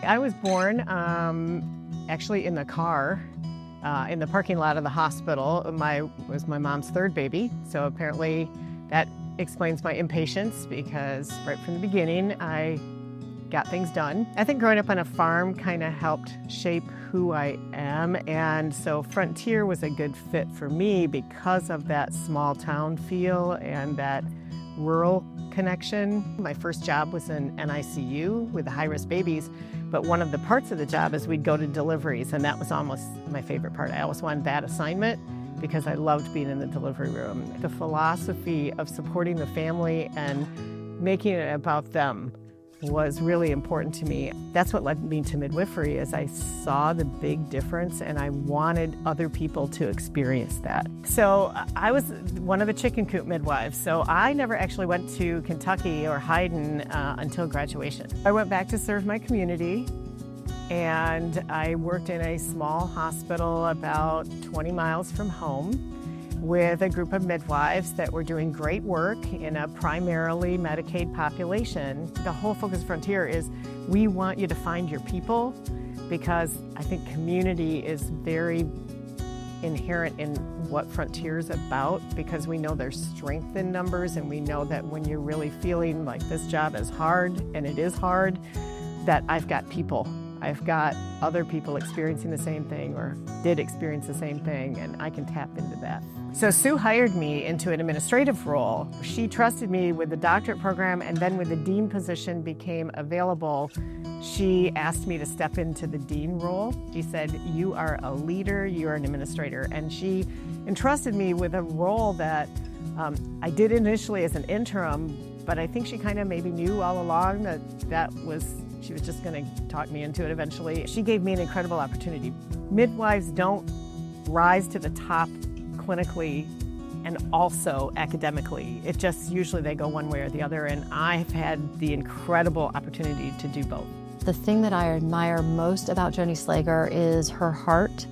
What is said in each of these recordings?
I was born actually in the car, in the parking lot of the hospital. Was my mom's third baby, so apparently that explains my impatience, because right from the beginning I got things done. I think growing up on a farm kind of helped shape who I am, and so Frontier was a good fit for me because of that small town feel and that rural connection. My first job was in NICU with the high-risk babies, but one of the parts of the job is we'd go to deliveries, and that was almost my favorite part. I always wanted that assignment because I loved being in the delivery room. The philosophy of supporting the family and making it about them was really important to me. That's what led me to midwifery, is I saw the big difference and I wanted other people to experience that. So I was one of the chicken coop midwives, so I never actually went to Kentucky or Hayden until graduation. I went back to serve my community, and I worked in a small hospital about 20 miles from home with a group of midwives that were doing great work in a primarily Medicaid population. The whole focus of Frontier is we want you to find your people, because I think community is very inherent in what Frontier is about, because we know there's strength in numbers, and we know that when you're really feeling like this job is hard, and it is hard, that I've got people. I've got other people experiencing the same thing or did experience the same thing, and I can tap into that. So Sue hired me into an administrative role. She trusted me with the doctorate program, and then when the dean position became available, she asked me to step into the dean role. She said, "You are a leader, you are an administrator," and she entrusted me with a role that I did initially as an interim, but I think she kind of maybe knew all along that she was just going to talk me into it eventually. She gave me an incredible opportunity. Midwives don't rise to the top clinically and also academically. It just usually they go one way or the other, and I've had the incredible opportunity to do both. The thing that I admire most about Joan Slager is her heart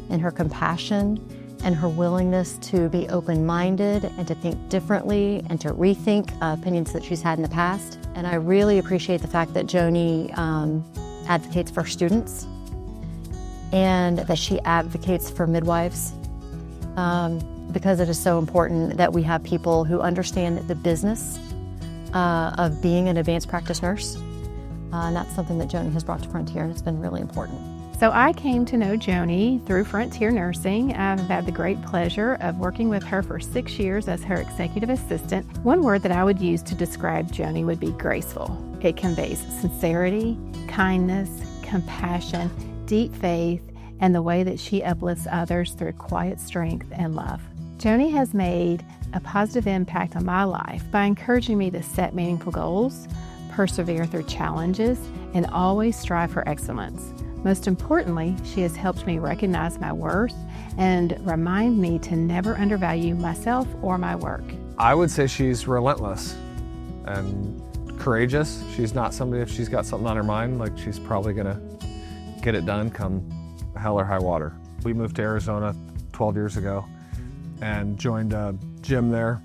and her compassion and her willingness to be open-minded and to think differently and to rethink opinions that she's had in the past. And I really appreciate the fact that Joni advocates for students and that she advocates for midwives, because it is so important that we have people who understand the business of being an advanced practice nurse. And that's something that Joni has brought to Frontier, and it's been really important. So I came to know Joni through Frontier Nursing. I've had the great pleasure of working with her for 6 years as her executive assistant. One word that I would use to describe Joni would be graceful. It conveys sincerity, kindness, compassion, deep faith, and the way that she uplifts others through quiet strength and love. Joni has made a positive impact on my life by encouraging me to set meaningful goals, persevere through challenges, and always strive for excellence. Most importantly, she has helped me recognize my worth and remind me to never undervalue myself or my work. I would say she's relentless and courageous. She's not somebody, if she's got something on her mind, like she's probably gonna get it done come hell or high water. We moved to Arizona 12 years ago and joined a gym there.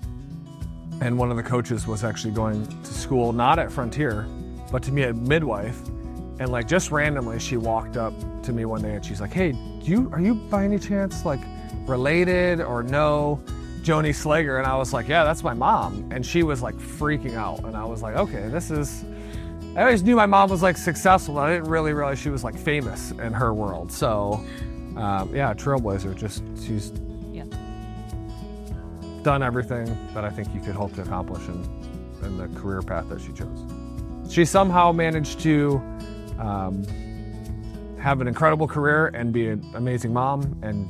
And one of the coaches was actually going to school, not at Frontier, but to be a midwife. And like just randomly, she walked up to me one day and she's like, "Hey, are you by any chance like related or know Joan Slager?" And I was like, "Yeah, that's my mom." And she was like freaking out. And I was like, okay, I always knew my mom was like successful, but I didn't really realize she was like famous in her world. So yeah, trailblazer, she's done everything that I think you could hope to accomplish in the career path that she chose. She somehow managed to have an incredible career and be an amazing mom and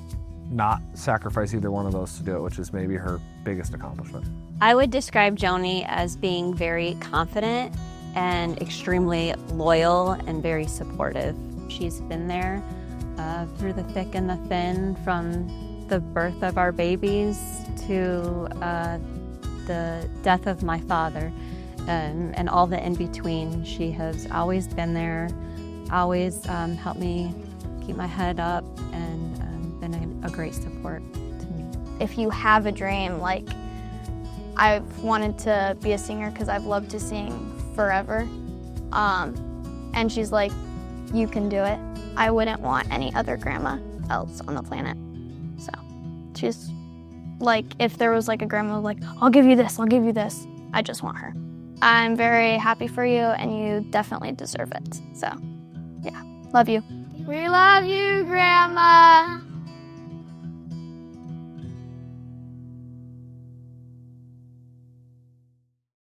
not sacrifice either one of those to do it, which is maybe her biggest accomplishment. I would describe Joni as being very confident and extremely loyal and very supportive. She's been there through the thick and the thin, from the birth of our babies to the death of my father. And all the in-between. She has always been there, always helped me keep my head up, and been a great support to me. If you have a dream, like I've wanted to be a singer because I've loved to sing forever, and she's like, you can do it. I wouldn't want any other grandma else on the planet. So she's like, if there was like a grandma like, I'll give you this, I just want her. I'm very happy for you, and you definitely deserve it. So yeah, love you. We love you, Grandma.